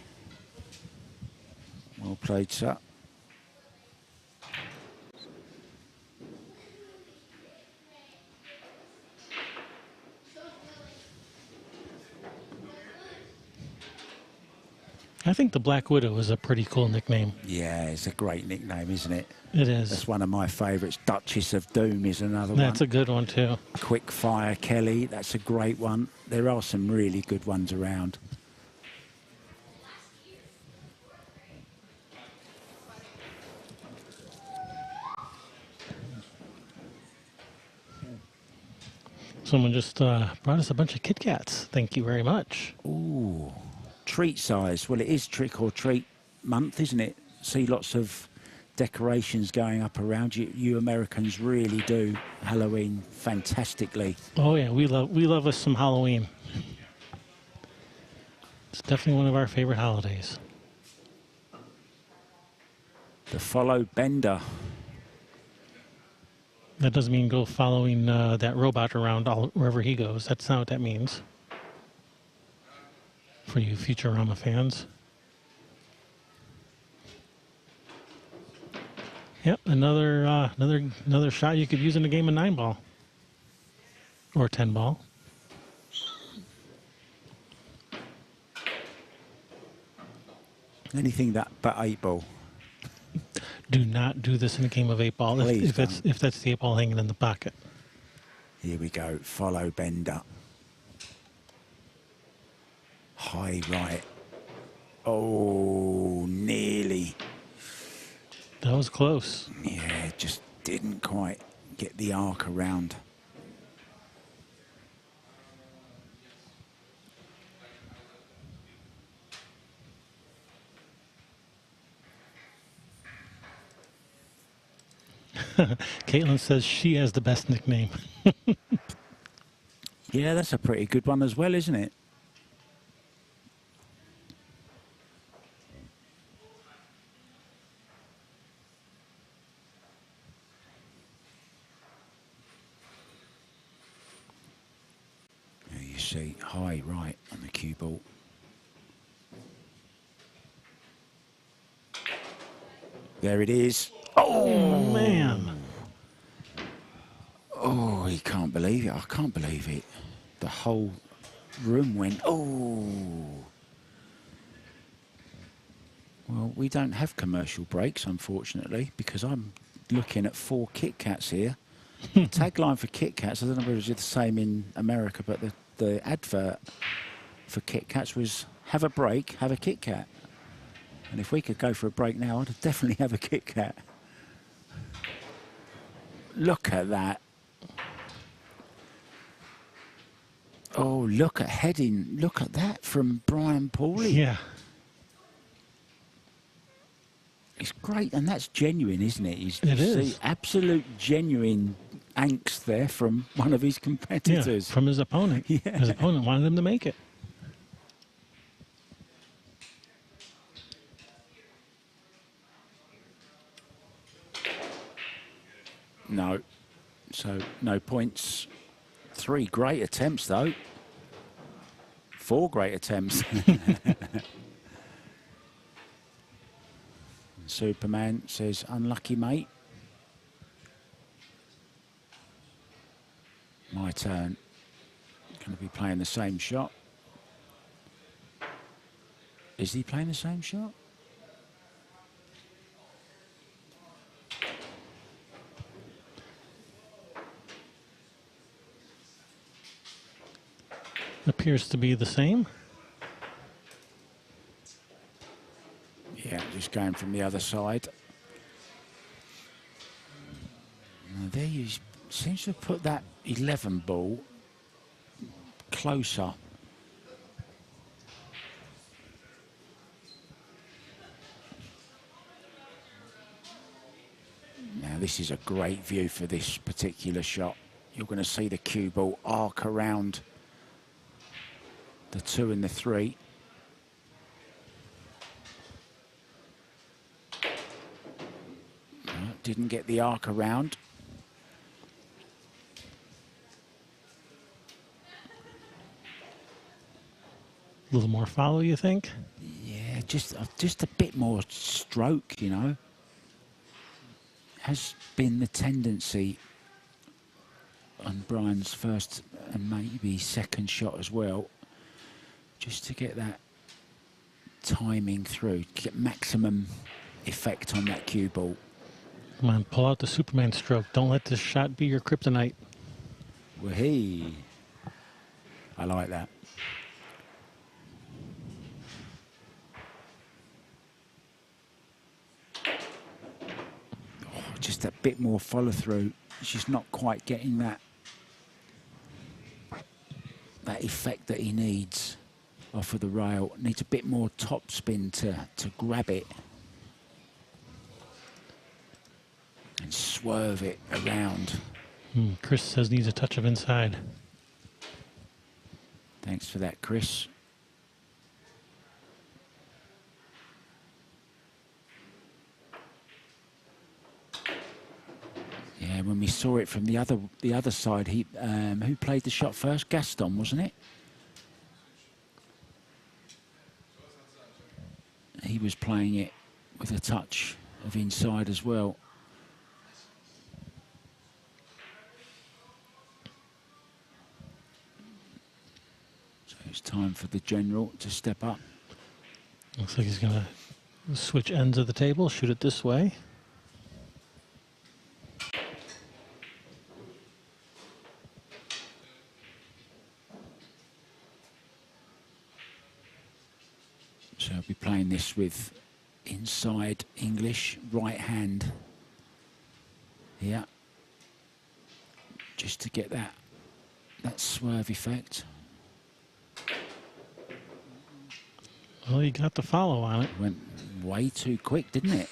B: Well played, sir.
A: I think the Black Widow is a pretty cool nickname.
B: Yeah, it's a great nickname, isn't it?
A: It is.
B: That's one of my favourites. Duchess of Doom is another
A: That's a
B: one.
A: good one too.
B: Quick Fire Kelly, that's a great one. There are some really good ones around.
A: Someone just brought us a bunch of Kit Kats. Thank you very much.
B: Ooh, treat size. Well, it is trick or treat month, isn't it? See lots of decorations going up around you. You Americans really do Halloween fantastically.
A: Oh yeah, we love us some Halloween. It's definitely one of our favorite holidays.
B: The follow bender.
A: That doesn't mean go following that robot around wherever he goes. That's not what that means. For you Futurama fans. Yep, another shot you could use in a game of 9-ball or 10-ball.
B: Anything that but 8-ball.
A: Do not do this in a game of 8-ball
B: Please
A: if that's the 8-ball hanging in the pocket.
B: Here we go. Follow bender. High right. Oh, nearly.
A: That was close.
B: Yeah, just didn't quite get the arc around.
A: Caitlin says she has the best nickname.
B: Yeah, that's a pretty good one as well, isn't it? There you see, high right on the cue ball. There it is.
A: Oh man.
B: Oh, he can't believe it. I can't believe it. The whole room went, oh. Well, we don't have commercial breaks, unfortunately, because I'm looking at 4 Kit Kats here. The tagline for Kit Kats, I don't know whether it's the same in America, but the advert for Kit Kats was, have a break, have a Kit Kat. And if we could go for a break now, I'd definitely have a Kit Kat. Look at that. Oh, look at heading. Look at that from Brian Pauley.
A: Yeah.
B: It's great, and that's genuine, isn't it?
A: It is.
B: See absolute genuine angst there from one of his
A: Yeah.
B: competitors.
A: From his opponent.
B: Yeah.
A: His opponent wanted him to make it.
B: No. So, no points. 3 great attempts, though. 4 great attempts. Superman says, unlucky, mate. My turn. Going to be playing the same shot. Is he playing the same shot?
A: Appears to be the same.
B: Yeah, just going from the other side. Now there he seems to have put that 11 ball closer. Now this is a great view for this particular shot. You're going to see the cue ball arc around the 2 and the 3. Didn't get the arc around.
A: A little more follow, you think?
B: Yeah, just a bit more stroke, you know. Has been the tendency on Brian's first and maybe second shot as well, just to get that timing through, get maximum effect on that cue ball.
A: Come on, pull out the Superman stroke. Don't let this shot be your kryptonite.
B: Wahee. I like that. Oh, just a bit more follow through. She's not quite getting that effect that he needs off of the rail. Needs a bit more top spin to grab it and swerve it around.
A: Chris says needs a touch of inside.
B: Thanks for that, Chris. Yeah, when we saw it from the other side, he who played the shot first? Gaston, wasn't it? He was playing it with a touch of inside as well. So it's time for the general to step up.
A: Looks like he's going to switch ends of the table, shoot it this way. So I'll be playing this with inside English, right hand here, just to get that swerve effect. Well, he got the follow on it.
B: Went way too quick, didn't it?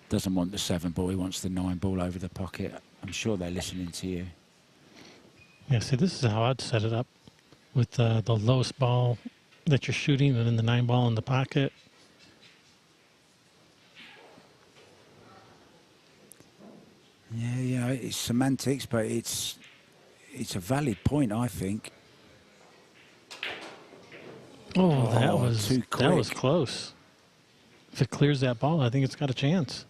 B: Doesn't want the 7 ball, he wants the 9 ball over the pocket. I'm sure they're listening to you.
A: Yeah, see, this is how I'd set it up with the lowest ball that you're shooting and then the 9 ball in the pocket.
B: Yeah, it's semantics, but it's a valid point, I think.
A: Oh, that
B: Oh,
A: was
B: too
A: that was
B: quick.
A: close. If it clears that ball, I think it's got a chance.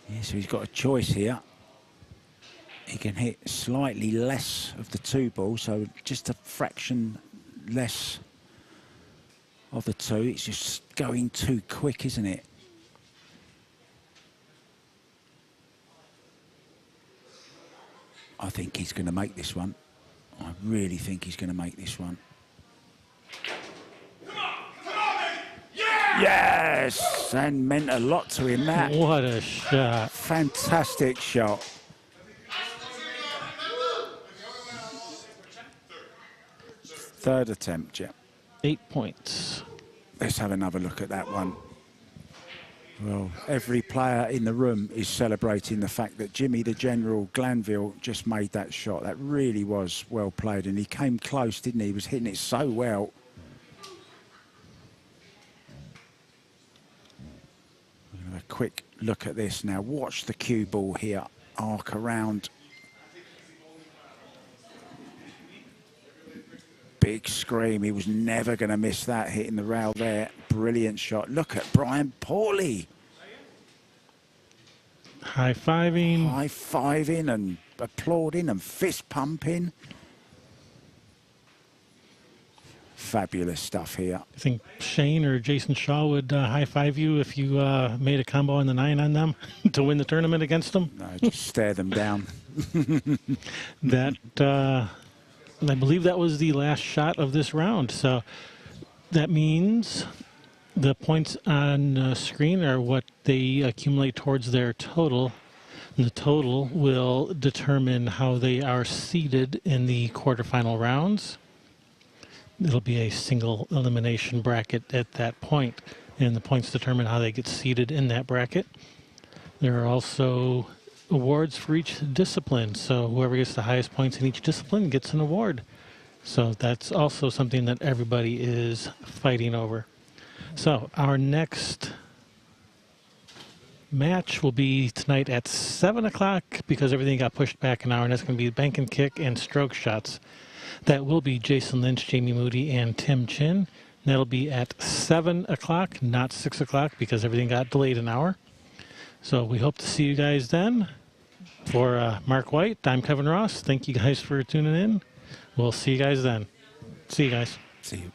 B: Yeah, so he's got a choice here. He can hit slightly less of the 2 ball, so just a fraction less of the 2. It's just going too quick, isn't it? I think he's going to make this one. I really think he's going to make this one. Yes! And meant a lot to him, that.
A: What a shot.
B: Fantastic shot. Third attempt, yeah.
A: 8 points.
B: Let's have another look at that one. Well, every player in the room is celebrating the fact that Jimmy the General Glanville just made that shot. That really was well played, and he came close, didn't he? He was hitting it so well. A quick look at this now. Watch the cue ball here arc around. Big scream. He was never going to miss that, hitting the rail there. Brilliant shot. Look at Brian Pauley.
A: High-fiving.
B: High-fiving and applauding and fist-pumping. Fabulous stuff here.
A: I think Shane or Jason Shaw would high-five you if you made a combo on the 9 on them to win the tournament against them.
B: No, just stare them down.
A: That, I believe that was the last shot of this round. So that means the points on screen are what they accumulate towards their total. And the total will determine how they are seeded in the quarterfinal rounds. It'll be a single elimination bracket at that point, and the points determine how they get seated in that bracket. There are also awards for each discipline, so whoever gets the highest points in each discipline gets an award. So that's also something that everybody is fighting over. So our next match will be tonight at 7 o'clock because everything got pushed back an hour, and that's going to be bank and kick and stroke shots. That will be Jason Lynch, Jamie Moody, and Tim Chin. That'll be at 7 o'clock, not 6 o'clock, because everything got delayed an hour. So we hope to see you guys then. For Mark White, I'm Kevin Ross. Thank you guys for tuning in. We'll see you guys then. See you guys.
B: See you.